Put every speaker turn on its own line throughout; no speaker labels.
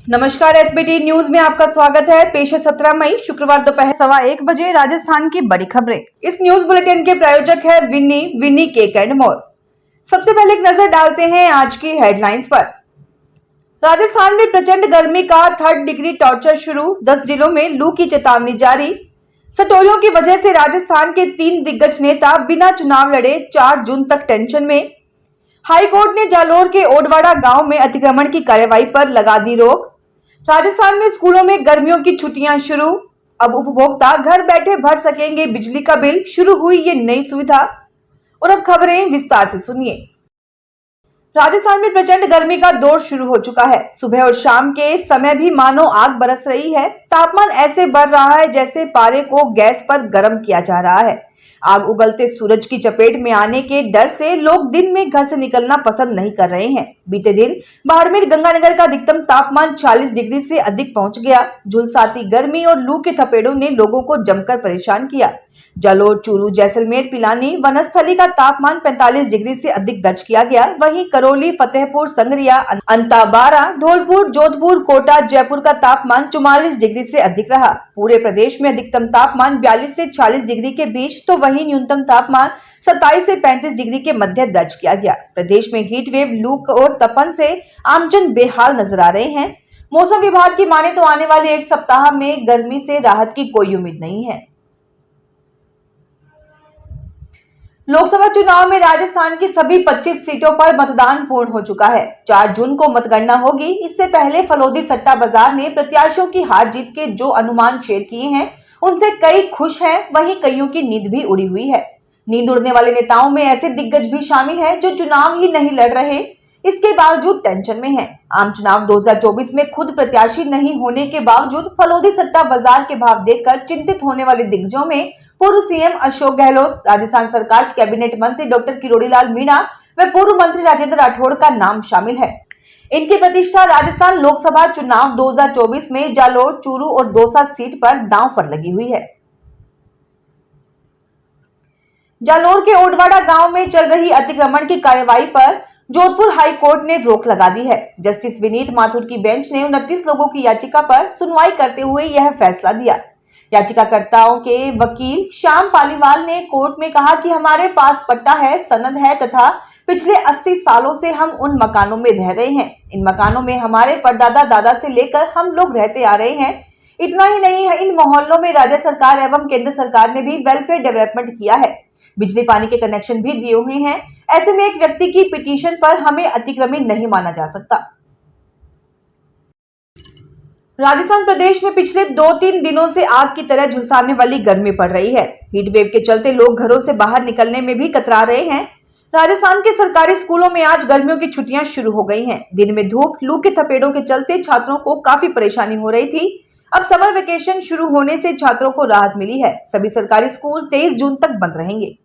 नमस्कार, SBT news में आपका स्वागत है। पेश है 17 मई शुक्रवार दोपहर 1:15 बजे राजस्थान की बड़ी खबरें। इस न्यूज बुलेटिन के प्रायोजक है विन्नी केक एंड मोर। सबसे पहले एक नजर डालते हैं आज की हेडलाइंस पर। राजस्थान में प्रचंड गर्मी का 3rd डिग्री टॉर्चर शुरू, 10 जिलों में लू की चेतावनी जारी। सटोरियों की वजह से राजस्थान के 3 दिग्गज नेता बिना चुनाव लड़े 4 जून तक टेंशन में। हाई कोर्ट ने जालोर के ओडवाड़ा गांव में अतिक्रमण की कार्यवाही पर लगा दी रोक। राजस्थान में स्कूलों में गर्मियों की छुट्टियां शुरू, अब उपभोक्ता घर बैठे भर सकेंगे बिजली का बिल, शुरू हुई ये नई सुविधा। और अब खबरें विस्तार से सुनिए। राजस्थान में प्रचंड गर्मी का दौर शुरू हो चुका है। सुबह और शाम के समय भी मानो आग बरस रही है। तापमान ऐसे बढ़ रहा है जैसे पारे को गैस पर गर्म किया जा रहा है। आग उगलते सूरज की चपेट में आने के डर से लोग दिन में घर से निकलना पसंद नहीं कर रहे हैं। बीते दिन बाड़मेर गंगानगर का अधिकतम तापमान 40 डिग्री से अधिक पहुंच गया। झुलसाती गर्मी और लू के थपेड़ों ने लोगों को जमकर परेशान किया। जालोर, चूरू, जैसलमेर, पिलानी, वनस्थली का तापमान 45 डिग्री से अधिक दर्ज किया गया। वहीं करौली, फतेहपुर, संगरिया, अंताबारा, धौलपुर, जोधपुर, कोटा, जयपुर का तापमान 44 डिग्री से अधिक रहा। पूरे प्रदेश में अधिकतम तापमान 42 से 40 डिग्री के बीच तो वहीं न्यूनतम तापमान 27 से 35 डिग्री के मध्य दर्ज किया गया। प्रदेश में हीट वेव, लू और तपन से आमजन बेहाल नजर आ रहे हैं। मौसम विभाग की माने तो आने वाले एक सप्ताह में गर्मी से राहत की कोई उम्मीद नहीं है। लोकसभा चुनाव में राजस्थान की सभी 25 सीटों पर मतदान पूर्ण हो चुका है। 4 जून को मतगणना होगी। इससे पहले फलोदी सट्टा बाजार ने प्रत्याशियों की हार जीत के जो अनुमान शेयर किए हैं, उनसे कई खुश हैं, वहीं कईयों की नींद भी उड़ी हुई है। नींद उड़ने वाले नेताओं में ऐसे दिग्गज भी शामिल हैं जो चुनाव ही नहीं लड़ रहे, इसके बावजूद टेंशन में हैं। आम चुनाव 2024 में खुद प्रत्याशी नहीं होने के बावजूद फलोदी सट्टा बाजार के भाव देखकर चिंतित होने वाले दिग्गजों में पूर्व सीएम अशोक गहलोत, राजस्थान सरकार के कैबिनेट मंत्री डॉक्टर किरोड़ीलाल मीणा व पूर्व मंत्री राजेंद्र राठौड़ का नाम शामिल है। इनकी प्रतिष्ठा राजस्थान लोकसभा चुनाव 2024 में जालोर, चूरू और दौसा सीट पर दांव पर लगी हुई है। जालोर के ओडवाड़ा गांव में चल रही अतिक्रमण की कार्यवाही पर जोधपुर हाई कोर्ट ने रोक लगा दी है। जस्टिस विनीत माथुर की बेंच ने 29 लोगों की याचिका पर सुनवाई करते हुए यह फैसला दिया। याचिकाकर्ताओं के वकील श्याम पालीवाल ने कोर्ट में कहा कि हमारे पास पट्टा है, सनद है तथा पिछले 80 सालों से हम उन मकानों में रह रहे हैं। इन मकानों में हमारे परदादा दादा से लेकर हम लोग रहते आ रहे हैं। इतना ही नहीं है, इन मोहल्लों में राज्य सरकार एवं केंद्र सरकार ने भी वेलफेयर डेवलपमेंट किया है, बिजली पानी के कनेक्शन भी दिए हुए हैं। ऐसे में एक व्यक्ति की पिटीशन पर हमें अतिक्रमी नहीं माना जा सकता। राजस्थान प्रदेश में पिछले 2-3 दिनों से आग की तरह झुलसाने वाली गर्मी पड़ रही है। हीट वेव के चलते लोग घरों से बाहर निकलने में भी कतरा रहे हैं। राजस्थान के सरकारी स्कूलों में आज गर्मियों की छुट्टियां शुरू हो गई हैं। दिन में धूप, लू के थपेड़ों के चलते छात्रों को काफी परेशानी हो रही थी। अब समर वेकेशन शुरू होने से छात्रों को राहत मिली है। सभी सरकारी स्कूल 23 जून तक बंद रहेंगे।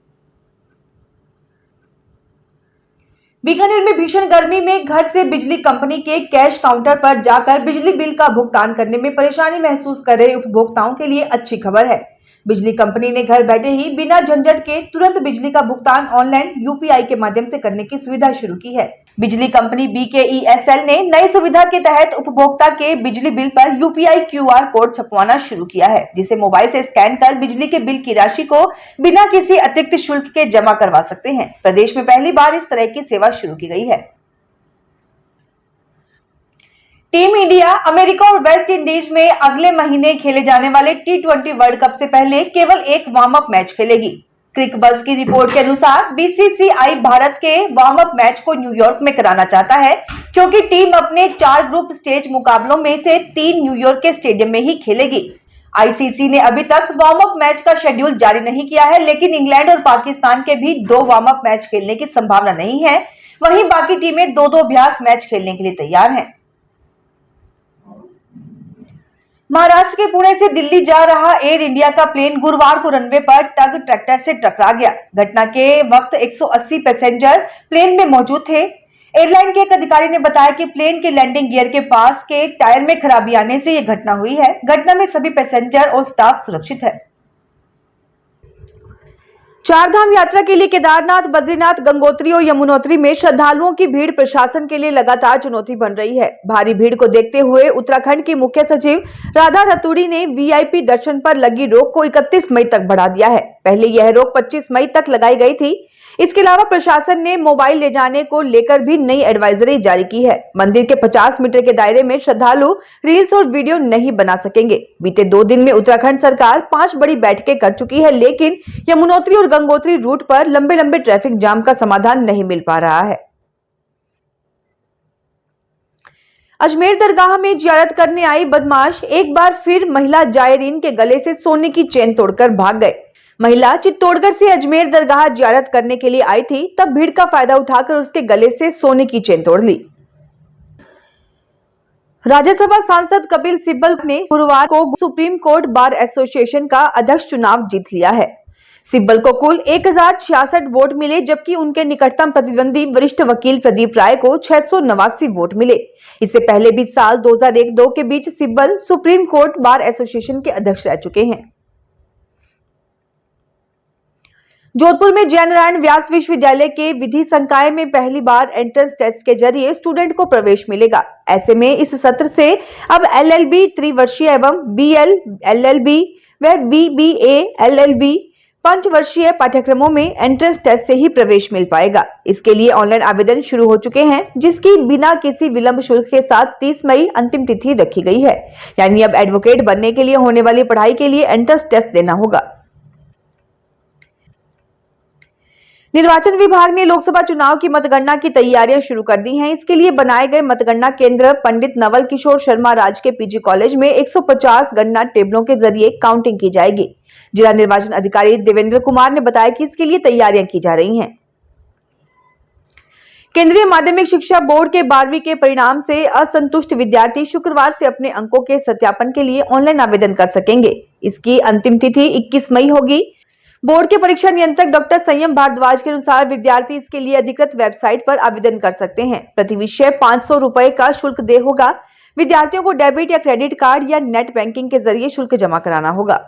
बीकानेर में भीषण गर्मी में घर से बिजली कंपनी के कैश काउंटर पर जाकर बिजली बिल का भुगतान करने में परेशानी महसूस कर रहे उपभोक्ताओं के लिए अच्छी खबर है। बिजली कंपनी ने घर बैठे ही बिना झंझट के तुरंत बिजली का भुगतान ऑनलाइन यूपीआई के माध्यम से करने की सुविधा शुरू की है। बिजली कंपनी बीकेईएसएल ने नई सुविधा के तहत उपभोक्ता के बिजली बिल पर यूपीआई क्यूआर कोड छपवाना शुरू किया है, जिसे मोबाइल से स्कैन कर बिजली के बिल की राशि को बिना किसी अतिरिक्त शुल्क के जमा करवा सकते हैं। प्रदेश में पहली बार इस तरह की सेवा शुरू की गई है। टीम इंडिया अमेरिका और वेस्ट इंडीज में अगले महीने खेले जाने वाले T20 वर्ल्ड कप से पहले केवल एक वार्म अप मैच खेलेगी। क्रिक बज़ की रिपोर्ट के अनुसार बीसीसीआई भारत के वार्म अप मैच को न्यूयॉर्क में कराना चाहता है, क्योंकि टीम अपने 4 ग्रुप स्टेज मुकाबलों में से 3 न्यूयॉर्क के स्टेडियम में ही खेलेगी। आईसीसी ने अभी तक वार्म अप मैच का शेड्यूल जारी नहीं किया है, लेकिन इंग्लैंड और पाकिस्तान के भी 2 वार्म अप मैच खेलने की संभावना नहीं है। वहीं बाकी टीमें 2-2 अभ्यास मैच खेलने के लिए तैयार हैं। महाराष्ट्र के पुणे से दिल्ली जा रहा एयर इंडिया का प्लेन गुरुवार को रनवे पर टग ट्रैक्टर से टकरा गया। घटना के वक्त 180 पैसेंजर प्लेन में मौजूद थे। एयरलाइन के एक अधिकारी ने बताया कि प्लेन के लैंडिंग गियर के पास के टायर में खराबी आने से यह घटना हुई है। घटना में सभी पैसेंजर और स्टाफ सुरक्षित है। चार धाम यात्रा के लिए केदारनाथ, बद्रीनाथ, गंगोत्री और यमुनोत्री में श्रद्धालुओं की भीड़ प्रशासन के लिए लगातार चुनौती बन रही है। भारी भीड़ को देखते हुए उत्तराखंड की मुख्य सचिव राधा रतूड़ी ने वीआईपी दर्शन पर लगी रोक को 31 मई तक बढ़ा दिया है। पहले यह रोक 25 मई तक लगाई गई थी। इसके अलावा प्रशासन ने मोबाइल ले जाने को लेकर भी नई एडवाइजरी जारी की है। मंदिर के 50 मीटर के दायरे में श्रद्धालु रील्स और वीडियो नहीं बना सकेंगे। बीते 2 दिन में उत्तराखंड सरकार 5 बड़ी बैठकें कर चुकी है, लेकिन यमुनोत्री और गंगोत्री रूट पर लंबे ट्रैफिक जाम का समाधान नहीं मिल पा रहा है। अजमेर दरगाह में जियारत करने आई बदमाश एक बार फिर महिला जायरीन के गले से सोने की चेन तोड़कर भाग गए। महिला चित्तौड़गढ़ से अजमेर दरगाह जियारत करने के लिए आई थी, तब भीड़ का फायदा उठाकर उसके गले से सोने की चेन तोड़ ली। राज्यसभा सांसद कपिल सिब्बल ने गुरुवार को सुप्रीम कोर्ट बार एसोसिएशन का अध्यक्ष चुनाव जीत लिया है। सिब्बल को कुल 1066 वोट मिले, जबकि उनके निकटतम प्रतिद्वंदी वरिष्ठ वकील प्रदीप राय को 689 वोट मिले। इससे पहले भी साल 2001-2 के बीच Sibal Supreme Court Bar Association के अध्यक्ष रह चुके हैं। जोधपुर में जय नारायण व्यास विश्वविद्यालय के विधि संकाय में पहली बार एंट्रेंस टेस्ट के जरिए स्टूडेंट को प्रवेश मिलेगा। ऐसे में इस सत्र से अब एलएलबी त्रिवर्षीय एवं बीएल एलएलबी व बीबीए एलएलबी पंचवर्षीय पाठ्यक्रमों में एंट्रेंस टेस्ट से ही प्रवेश मिल पाएगा। इसके लिए ऑनलाइन आवेदन शुरू हो चुके हैं, जिसकी बिना किसी विलंब शुल्क के साथ 30 मई अंतिम तिथि रखी गई है। यानी अब एडवोकेट बनने के लिए होने वाली पढ़ाई के लिए एंट्रेंस टेस्ट देना होगा। निर्वाचन विभाग ने लोकसभा चुनाव की मतगणना की तैयारियां शुरू कर दी हैं। इसके लिए बनाए गए मतगणना केंद्र पंडित नवल किशोर शर्मा राजकीय पीजी कॉलेज में 150 गणना टेबलों के जरिए काउंटिंग की जाएगी। जिला निर्वाचन अधिकारी देवेंद्र कुमार ने बताया कि इसके लिए तैयारियां की जा रही हैं। केंद्रीय माध्यमिक शिक्षा बोर्ड के 12वीं के परिणाम से असंतुष्ट विद्यार्थी शुक्रवार से अपने अंकों के सत्यापन के लिए ऑनलाइन आवेदन कर सकेंगे। इसकी अंतिम तिथि 21 मई होगी। बोर्ड के परीक्षा नियंत्रक डॉक्टर संयम भारद्वाज के अनुसार विद्यार्थी इसके लिए अधिकृत वेबसाइट पर आवेदन कर सकते हैं। प्रति विषय 500 रुपए का शुल्क देय होगा। विद्यार्थियों को डेबिट या क्रेडिट कार्ड या नेट बैंकिंग के जरिए शुल्क जमा कराना होगा।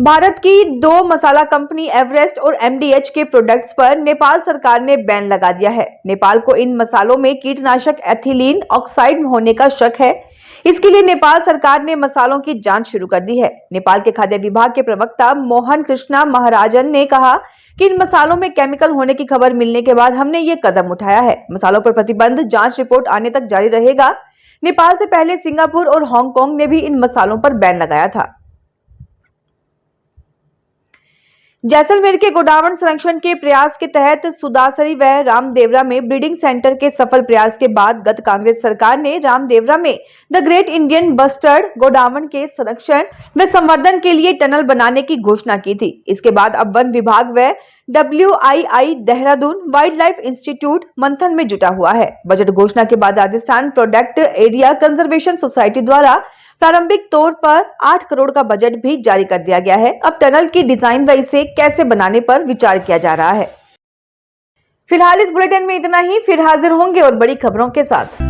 भारत की 2 मसाला कंपनी एवरेस्ट और एमडीएच के प्रोडक्ट्स पर नेपाल सरकार ने बैन लगा दिया है। नेपाल को इन मसालों में कीटनाशक एथिलीन ऑक्साइड होने का शक है। इसके लिए नेपाल सरकार ने मसालों की जांच शुरू कर दी है। नेपाल के खाद्य विभाग के प्रवक्ता मोहन कृष्णा महाराजन ने कहा कि इन मसालों में केमिकल होने की खबर मिलने के बाद हमने ये कदम उठाया है। मसालों पर प्रतिबंध जांच रिपोर्ट आने तक जारी रहेगा। नेपाल से पहले सिंगापुर और हांगकांग ने भी इन मसालों पर बैन लगाया था। जैसलमेर के गोडावण संरक्षण के प्रयास के तहत सुदासरी व रामदेवरा में ब्रीडिंग सेंटर के सफल प्रयास के बाद गत कांग्रेस सरकार ने रामदेवरा में द ग्रेट इंडियन बस्टर्ड गोडावण के संरक्षण व संवर्धन के लिए टनल बनाने की घोषणा की थी। इसके बाद अब वन विभाग व WII Dehradun wild life institute मंथन में जुटा हुआ है। बजट घोषणा के बाद Rajasthan product area conservation society द्वारा प्रारंभिक तौर पर 8 करोड़ का बजट भी जारी कर दिया गया है। अब टनल की डिजाइन व इसे कैसे बनाने पर विचार किया जा रहा है। फिलहाल इस बुलेटिन में इतना ही। फिर हाजिर होंगे और बड़ी खबरों के साथ।